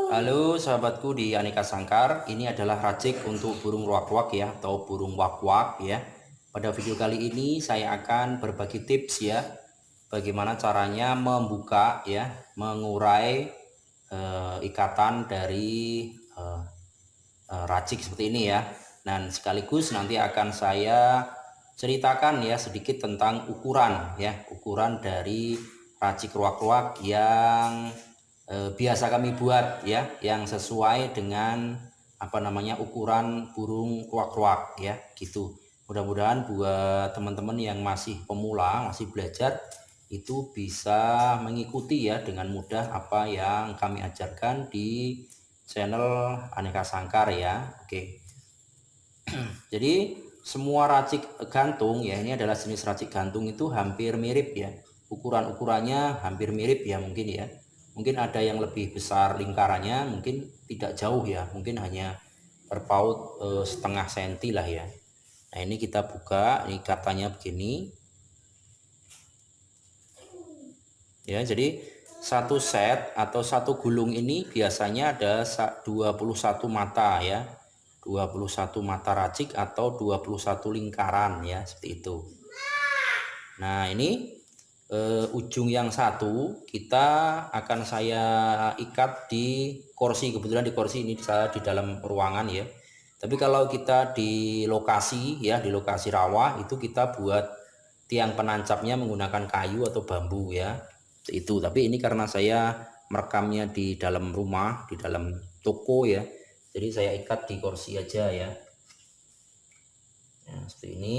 Halo sahabatku di Aneka Sangkar, ini adalah racik untuk burung ruak-ruak ya, atau burung wak-wak ya. Pada video kali ini saya akan berbagi tips ya, bagaimana caranya membuka ya, mengurai ikatan dari racik seperti ini ya. Dan sekaligus nanti akan saya ceritakan ya sedikit tentang ukuran ya, ukuran dari racik ruak-ruak yang biasa kami buat ya, yang sesuai dengan ukuran burung ruak-ruak ya gitu. Mudah-mudahan buat teman-teman yang masih pemula, masih belajar, itu bisa mengikuti ya dengan mudah apa yang kami ajarkan di channel Aneka Sangkar ya. Oke. Jadi semua racik gantung ya, ini adalah jenis racik gantung itu hampir mirip ya. Ukurannya hampir mirip ya mungkin ya. Mungkin ada yang lebih besar lingkarannya, mungkin tidak jauh ya, mungkin hanya terpaut setengah senti lah ya. Nah ini kita buka, ini katanya begini ya. Jadi satu set atau satu gulung ini biasanya ada 21 mata ya, 21 mata racik atau 21 lingkaran ya, seperti itu. Nah ini ujung yang satu kita akan saya ikat di kursi. Kebetulan di kursi ini saya di dalam ruangan ya, tapi kalau kita di lokasi ya, di lokasi rawa itu kita buat tiang penancapnya menggunakan kayu atau bambu ya, itu. Tapi ini karena saya merekamnya di dalam rumah, di dalam toko ya, jadi saya ikat di kursi aja ya, seperti ini.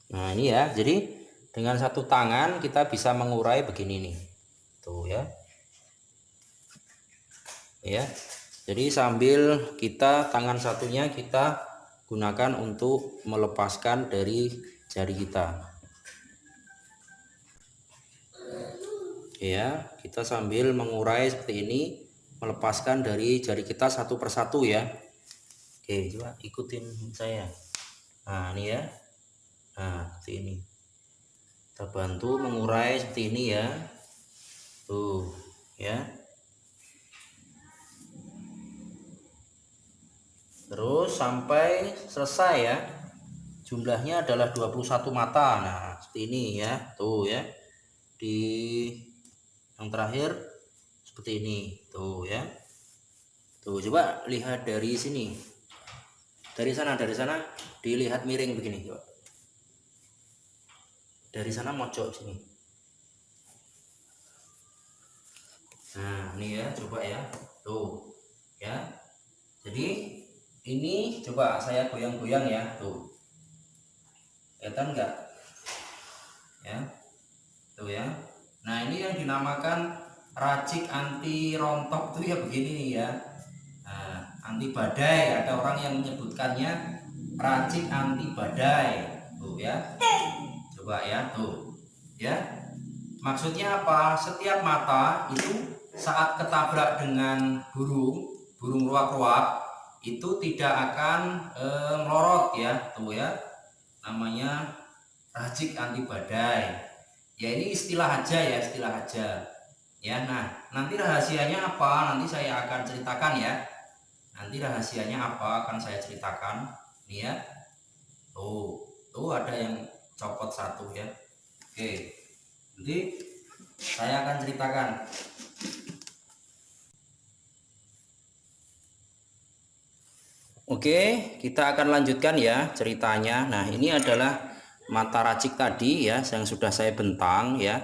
Nah ini ya, jadi dengan satu tangan kita bisa mengurai begini nih, tuh ya. Ya, jadi sambil kita tangan satunya kita gunakan untuk melepaskan dari jari kita. Ya, kita sambil mengurai seperti ini, melepaskan dari jari kita satu persatu ya. Oke, coba ikutin saya. Nah ini ya, nah seperti ini. Kita bantu mengurai seperti ini ya, tuh ya. Terus sampai selesai ya. Jumlahnya adalah 21 mata. Nah seperti ini ya, tuh ya. Di yang terakhir seperti ini, tuh ya. Tuh coba lihat dari sini, dari sana dilihat miring begini, coba dari sana mojok sini. Nah ini ya, coba ya, tuh ya. Jadi ini coba saya goyang-goyang ya, tuh kelihatan enggak ya, tuh ya. Nah ini yang dinamakan racik anti rontok tuh ya, begini nih ya. Nah, anti badai, ada orang yang menyebutkannya racik anti badai, tuh ya. Coba ya, tuh ya. Maksudnya apa? Setiap mata itu saat ketabrak dengan burung ruak-ruak itu tidak akan melorot ya, tuh ya. Namanya racik anti badai. Ya ini istilah aja ya, istilah aja. Ya, nah nanti rahasianya apa? Nanti saya akan ceritakan ya. Nanti rahasianya apa akan saya ceritakan. Nih ya. Tuh ada yang copot satu ya. Oke. Nanti saya akan ceritakan. Oke, kita akan lanjutkan ya ceritanya. Nah, ini adalah mata racik tadi ya yang sudah saya bentang ya.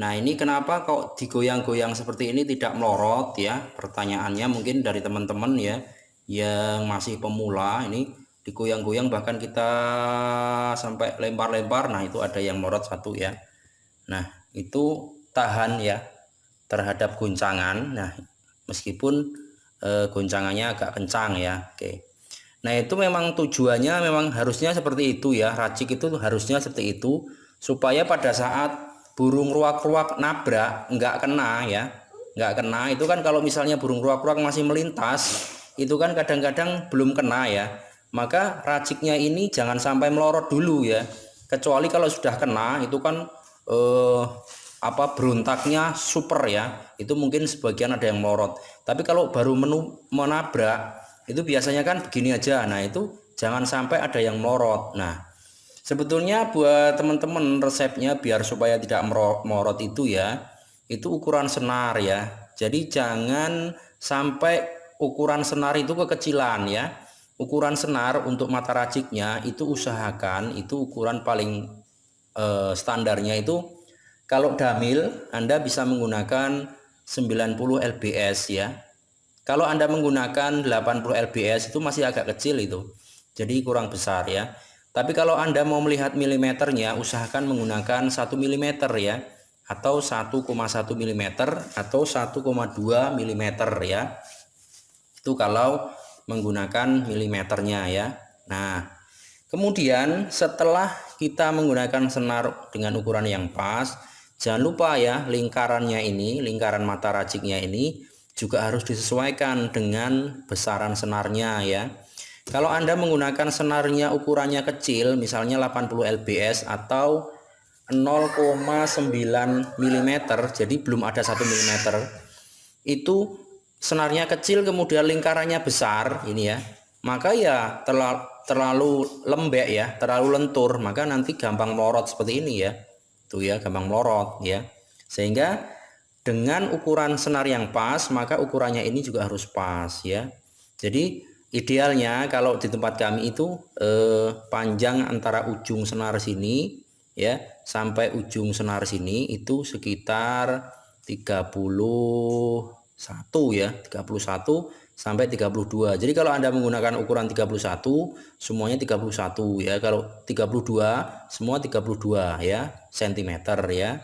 Nah, ini kenapa kok digoyang-goyang seperti ini tidak melorot ya? Pertanyaannya mungkin dari teman-teman ya yang masih pemula, ini digoyang-goyang bahkan kita sampai lempar-lempar. Nah, itu ada yang melorot satu ya. Nah, itu tahan ya terhadap goncangan. Nah, meskipun goncangannya agak kencang ya. Oke. Nah itu memang tujuannya memang harusnya seperti itu ya, racik itu harusnya seperti itu supaya pada saat burung ruak-ruak nabrak nggak kena ya, nggak kena. Itu kan kalau misalnya burung ruak-ruak masih melintas itu kan kadang-kadang belum kena ya. maka raciknya ini jangan sampai melorot dulu ya. Kecuali kalau sudah kena itu kan berontaknya super ya. Itu mungkin sebagian ada yang melorot. Tapi kalau baru menabrak itu biasanya kan begini aja. Nah, itu jangan sampai ada yang melorot. Nah, sebetulnya buat teman-teman resepnya biar supaya tidak melorot itu ya, itu ukuran senar ya. Jadi jangan sampai ukuran senar itu kekecilan ya. Ukuran senar untuk mata raciknya itu usahakan itu ukuran paling standarnya itu, kalau damil Anda bisa menggunakan 90 lbs ya. Kalau Anda menggunakan 80 lbs itu masih agak kecil itu, jadi kurang besar ya. Tapi kalau Anda mau melihat milimeternya, usahakan menggunakan 1 mm ya, atau 1,1 mm atau 1,2 mm ya. Itu kalau menggunakan milimeternya ya. Nah, kemudian setelah kita menggunakan senar dengan ukuran yang pas, jangan lupa ya, lingkarannya ini, lingkaran mata raciknya ini juga harus disesuaikan dengan besaran senarnya ya. Kalau Anda menggunakan senarnya ukurannya kecil, misalnya 80 lbs atau 0,9 mm, jadi belum ada 1 mm, itu senarnya kecil kemudian lingkarannya besar ini ya, maka ya terlalu lembek ya, terlalu lentur, maka nanti gampang melorot seperti ini ya. Tuh ya, gampang melorot ya. Sehingga dengan ukuran senar yang pas, maka ukurannya ini juga harus pas ya. Jadi idealnya kalau di tempat kami itu panjang antara ujung senar sini ya sampai ujung senar sini itu sekitar 31 ya, 31 sampai 32. Jadi kalau Anda menggunakan ukuran 31, semuanya 31 ya. Kalau 32, semua 32 ya, cm ya.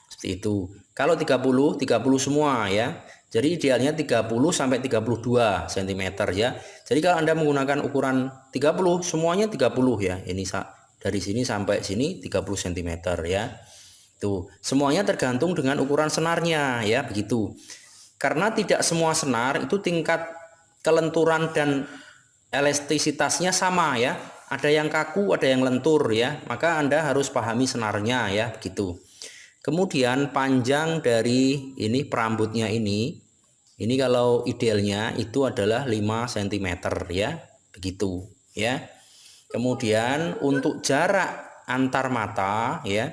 Seperti itu. Kalau 30 semua ya. Jadi idealnya 30 sampai 32 cm ya. Jadi kalau Anda menggunakan ukuran 30, semuanya 30 ya. Ini dari sini sampai sini 30 cm ya. Tuh, semuanya tergantung dengan ukuran senarnya ya, begitu. Karena tidak semua senar itu tingkat kelenturan dan elastisitasnya sama ya. Ada yang kaku, ada yang lentur ya. Maka Anda harus pahami senarnya ya, begitu. Kemudian panjang dari ini perambutnya ini kalau idealnya itu adalah 5 cm ya, begitu ya. Kemudian untuk jarak antar mata ya,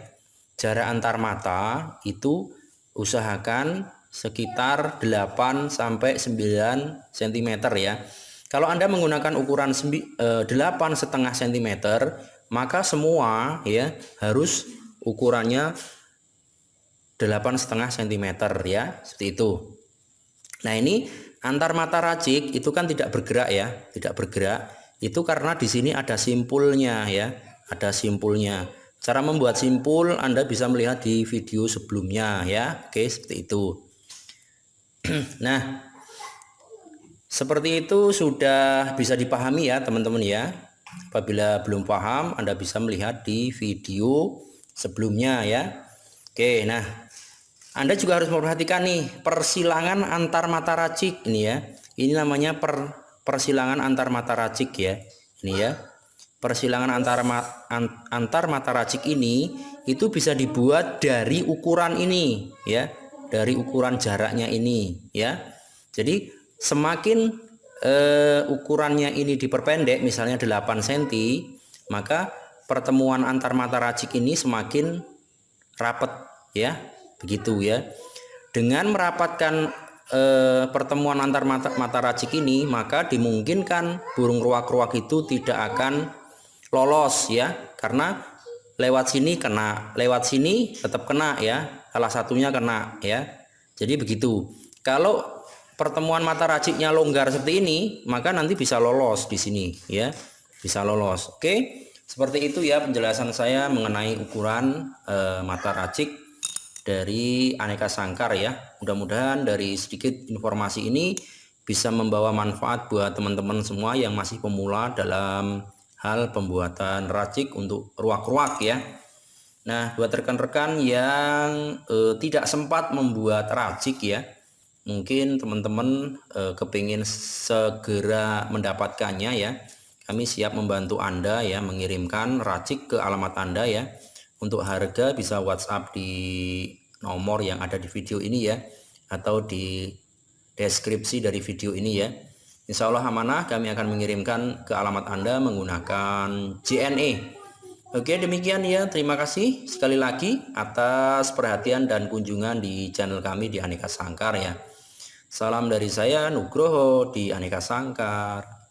jarak antar mata itu usahakan sekitar 8 sampai 9 cm ya. Kalau Anda menggunakan ukuran 8,5 cm, maka semua ya harus ukurannya 8,5 cm ya, seperti itu. Nah, ini antar mata racik itu kan tidak bergerak ya, tidak bergerak. Itu karena di sini ada simpulnya ya, ada simpulnya. Cara membuat simpul Anda bisa melihat di video sebelumnya ya. Oke, seperti itu. Nah, seperti itu sudah bisa dipahami ya teman-teman ya. Apabila belum paham, Anda bisa melihat di video sebelumnya ya. Oke, nah Anda juga harus memperhatikan nih persilangan antar mata racik ini ya. Ini namanya persilangan antar mata racik ya. Ini ya. Persilangan antar mata racik ini itu bisa dibuat dari ukuran ini ya. Dari ukuran jaraknya ini ya. Jadi semakin ukurannya ini diperpendek, misalnya 8 cm, maka pertemuan antar mata racik ini semakin rapat ya, begitu ya. Dengan merapatkan pertemuan antar mata racik ini, maka dimungkinkan burung ruak-ruak itu tidak akan lolos ya, karena lewat sini kena, lewat sini tetap kena ya, salah satunya kena ya. Jadi begitu. Kalau pertemuan mata raciknya longgar seperti ini, maka nanti bisa lolos di sini ya, bisa lolos. Oke. Seperti itu ya penjelasan saya mengenai ukuran mata racik dari aneka sangkar ya. Mudah-mudahan dari sedikit informasi ini bisa membawa manfaat buat teman-teman semua yang masih pemula dalam hal pembuatan racik untuk ruak-ruak ya. Nah, buat rekan-rekan yang tidak sempat membuat racik ya, mungkin teman-teman kepingin segera mendapatkannya ya. kami siap membantu Anda ya, mengirimkan racik ke alamat Anda ya. Untuk harga bisa WhatsApp di nomor yang ada di video ini ya, atau di deskripsi dari video ini ya. Insya Allah amanah, kami akan mengirimkan ke alamat Anda menggunakan JNE. Oke, demikian ya. Terima kasih sekali lagi atas perhatian dan kunjungan di channel kami di Aneka Sangkar ya. Salam dari saya Nugroho di Aneka Sangkar.